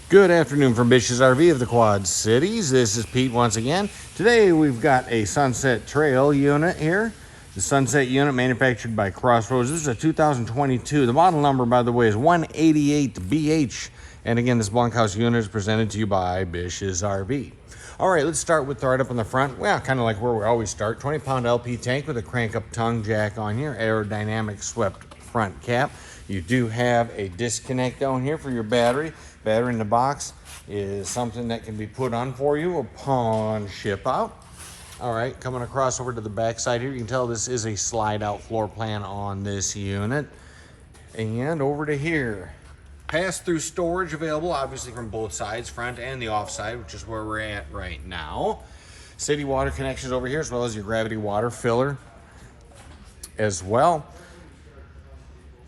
Good afternoon from Bish's RV of the Quad Cities. This is Pete once again. Today we've got a Sunset Trail unit here. The Sunset unit manufactured by Crossroads. This is a 2022. The model number, by the way, is 188BH. And again, this bunkhouse unit is presented to you by Bish's RV. All right, let's start with right up on the front. Well, kind of like where we always start. 20-pound LP tank with a crank-up tongue jack on here. Aerodynamic swept front cap. You do have a disconnect down here for your battery. Battery in the box is something that can be put on for you upon ship out. All right, coming across over to the back side here, you can tell this is a slide out floor plan on this unit. And over to here, pass-through storage available, obviously from both sides, front and the off side, which is where we're at right now. City water connections over here, as well as your gravity water filler as well.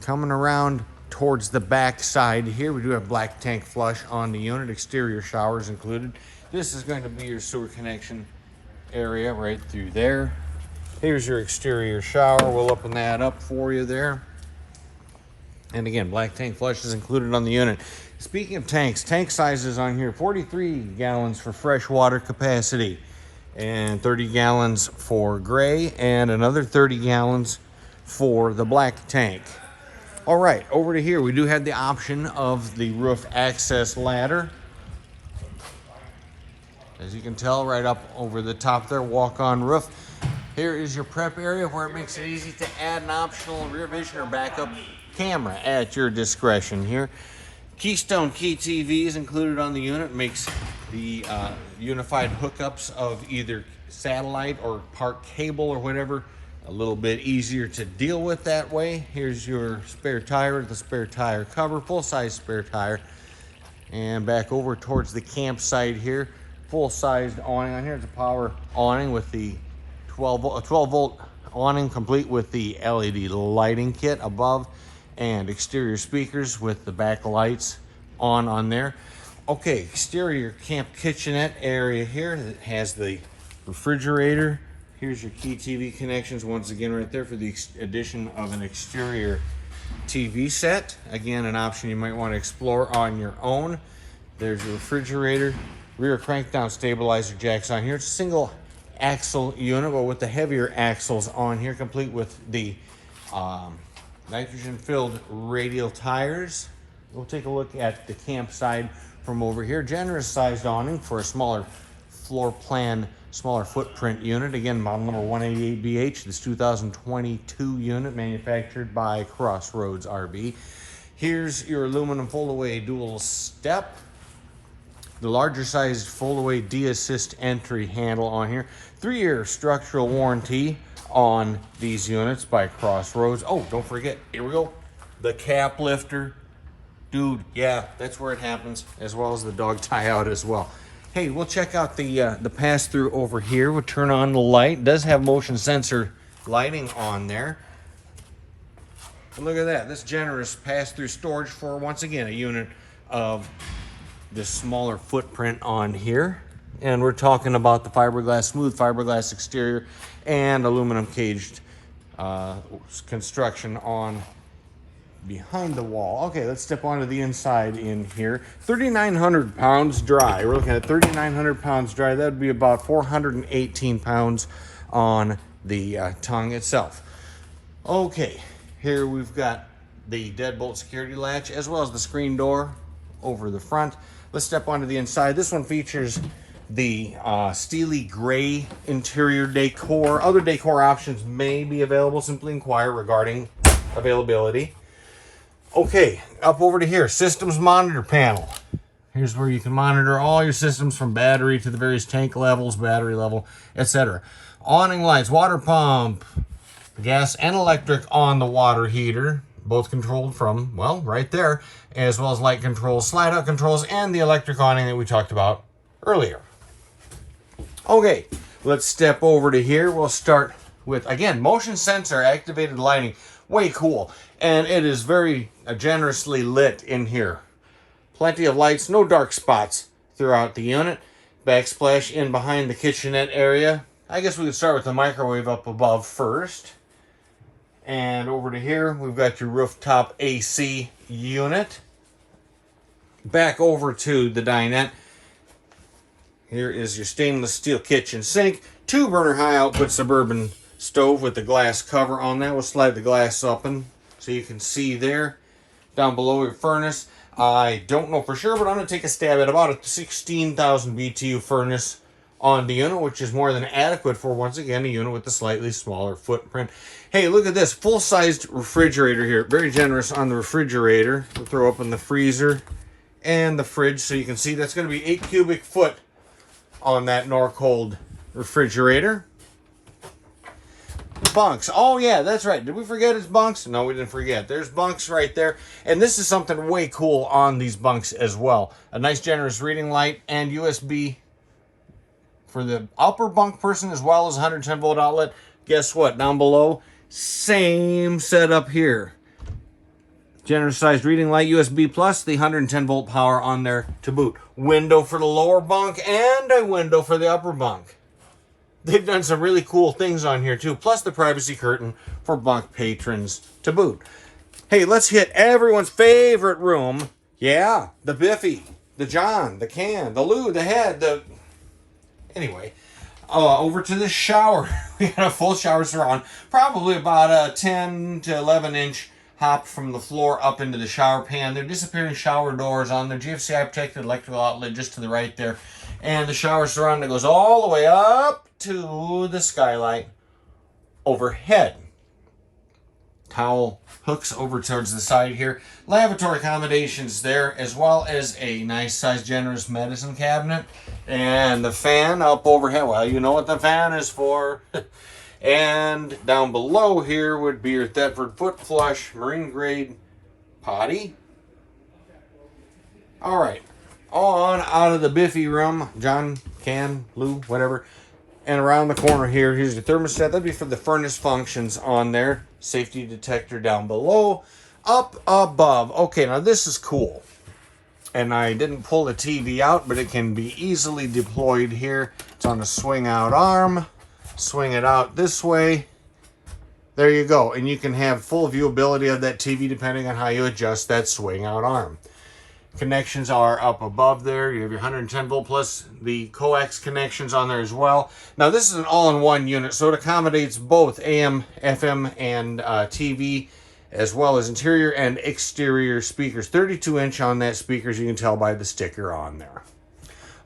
Coming around towards the back side here, we do have black tank flush on the unit, exterior showers included. This is going to be your sewer connection area right through there. Here's your exterior shower. We'll open that up for you there. And again, black tank flush is included on the unit. Speaking of tanks, tank sizes on here, 43 gallons for fresh water capacity and 30 gallons for gray and another 30 gallons for the black tank. All right, over to here, we do have the option of the roof access ladder. As you can tell, right up over the top there, walk-on roof. Here is your prep area where it makes it easy to add an optional rear vision or backup camera at your discretion here. Keystone Key TV is included on the unit. Makes the unified hookups of either satellite or park cable or whatever a little bit easier to deal with that way. Here's your spare tire, the spare tire cover, full-size spare tire. And back over towards the campsite here, full-sized awning on here. It's a power awning with the 12-volt awning, complete with the LED lighting kit above, and exterior speakers with the back lights on there. Okay, exterior camp kitchenette area here that has the refrigerator. Here's your key TV connections once again right there for the addition of an exterior TV set. Again, an option you might want to explore on your own. There's your refrigerator, rear crank down stabilizer jacks on here. It's a single axle unit, but with the heavier axles on here, complete with the nitrogen filled radial tires. We'll take a look at the campsite from over here. Generous sized awning for a smaller floor plan, smaller footprint unit. Again, model number 188BH, this 2022 unit manufactured by Crossroads RV. Here's your aluminum fold-away dual step. The larger sized fold-away D-assist entry handle on here. 3-year structural warranty on these units by Crossroads. Oh, don't forget, here we go, the cap lifter. Dude, yeah, that's where it happens, as well as the dog tie out as well. Hey, we'll check out the pass-through over here. We'll turn on the light. It does have motion sensor lighting on there. And look at that. This generous pass-through storage for, once again, a unit of this smaller footprint on here. And we're talking about the fiberglass, smooth fiberglass exterior and aluminum caged construction on behind the wall. Okay, let's step onto the inside in here. 3,900 pounds dry. We're looking at 3,900 pounds dry. That would be about 418 pounds on the tongue itself. Okay, here we've got the deadbolt security latch as well as the screen door over the front. Let's step onto the inside. This one features the steely gray interior decor. Other decor options may be available. Simply inquire regarding availability. Okay, up over to here, systems monitor panel. Here's where you can monitor all your systems from battery to the various tank levels, battery level, etc. Awning lights, water pump, gas and electric on the water heater, both controlled from, well, right there, as well as light controls, slide out controls, and the electric awning that we talked about earlier. Okay, let's step over to here. We'll start with, again, motion sensor activated lighting. Way cool. And it is very generously lit in here. Plenty of lights, no dark spots throughout the unit. Backsplash in behind the kitchenette area. I guess we could start with the microwave up above first. And over to here, we've got your rooftop AC unit. Back over to the dinette. Here is your stainless steel kitchen sink. 2-burner high output suburban stove with the glass cover on that. We'll slide the glass open so you can see there. Down below your furnace. I don't know for sure, but I'm going to take a stab at about a 16,000 BTU furnace on the unit, which is more than adequate for, once again, a unit with a slightly smaller footprint. Hey, look at this full-sized refrigerator here. Very generous on the refrigerator. We'll throw up in the freezer and the fridge so you can see that's going to be 8 cubic foot on that Norcold refrigerator. Bunks. Oh yeah, that's right. Did we forget it's bunks? No, we didn't forget. There's bunks right there. And this is something way cool on these bunks as well. A nice generous reading light and USB for the upper bunk person, as well as 110 volt outlet. Guess what? Down below, same setup here. Generous sized reading light, USB plus, the 110 volt power on there to boot. Window for the lower bunk and a window for the upper bunk. They've done some really cool things on here too, plus the privacy curtain for bunk patrons to boot. Hey, let's hit everyone's favorite room. Yeah, the Biffy, the John, the Can, the Lou, the Head, the... Anyway, over to the shower. We got a full shower surround, probably about a 10 to 11 inch hop from the floor up into the shower pan. They're disappearing shower doors on the GFCI protected electrical outlet just to the right there. And the shower surround that goes all the way up to the skylight overhead. Towel hooks over towards the side here. Lavatory accommodations there, as well as a nice size generous medicine cabinet. And the fan up overhead. Well, you know what the fan is for. And down below here would be your Thetford foot flush marine grade potty. All right, on out of the Biffy room, John, Can, Lou, whatever. And around the corner here, here's your thermostat. That'd be for the furnace functions on there. Safety detector down below. Up above. Okay, now this is cool. And I didn't pull the TV out, but it can be easily deployed here. It's on a swing out arm. Swing it out this way. There you go. And you can have full viewability of that TV depending on how you adjust that swing out arm. Connections are up above there. You have your 110 volt plus the coax connections on there as well. Now this is an all-in-one unit, so it accommodates both AM, FM, and TV, as well as interior and exterior speakers. 32-inch on that speakers, you can tell by the sticker on there.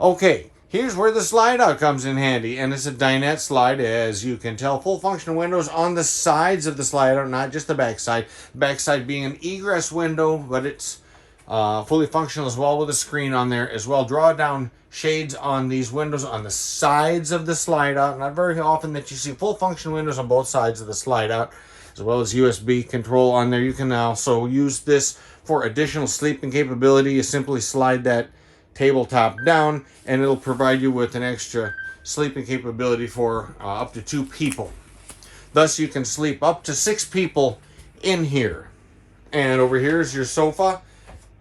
Okay, here's where the slide out comes in handy, and it's a dinette slide, as you can tell. Full function windows on the sides of the slide out, not just the back side. Back side being an egress window, but it's fully functional as well with a screen on there as well. Draw down shades on these windows on the sides of the slide out. Not very often that you see full function windows on both sides of the slide out, as well as USB control on there. You can also use this for additional sleeping capability. You simply slide that tabletop down and it'll provide you with an extra sleeping capability for up to 2 people. Thus you can sleep up to 6 people in here. And over here is your sofa.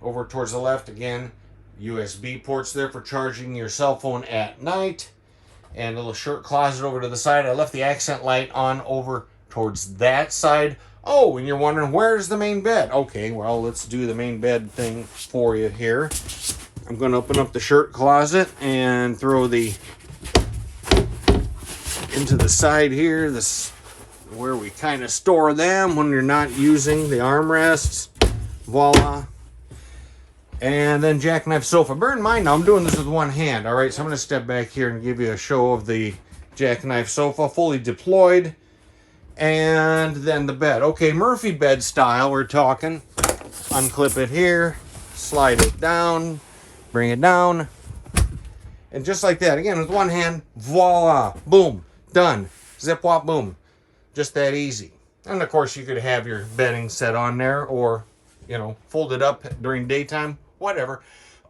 Over towards the left, again, USB ports there for charging your cell phone at night. And a little shirt closet over to the side. I left the accent light on over towards that side. Oh, and you're wondering, where's the main bed? Okay, well, let's do the main bed thing for you here. I'm going to open up the shirt closet and throw the into the side here. This where we kind of store them when you're not using the armrests. Voila. And then jackknife sofa. Bear in mind now, I'm doing this with one hand. All right, so I'm going to step back here and give you a show of the jackknife sofa, fully deployed. And then the bed. Okay, Murphy bed style, we're talking. Unclip it here, slide it down, bring it down. And just like that, again, with one hand, voila, boom, done. Zip, wop, boom. Just that easy. And of course, you could have your bedding set on there or, you know, fold it up during daytime. Whatever.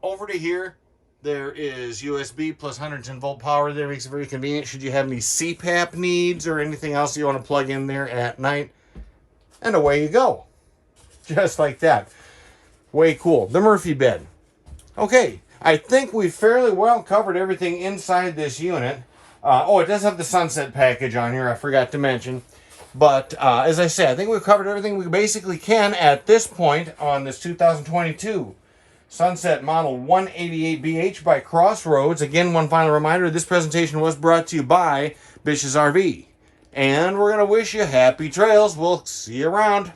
Over to here, there is USB plus 110 volt power there. Makes it very convenient should you have any CPAP needs or anything else you want to plug in there at night. And away you go. Just like that. Way cool. The Murphy bed. Okay, I think we fairly well covered everything inside this unit. Oh, it does have the sunset package on here, I forgot to mention. But as I said, I think we've covered everything we basically can at this point on this 2022 Sunset Model 188BH by Crossroads. Again, one final reminder, this presentation was brought to you by Bish's RV. And we're going to wish you happy trails. We'll see you around.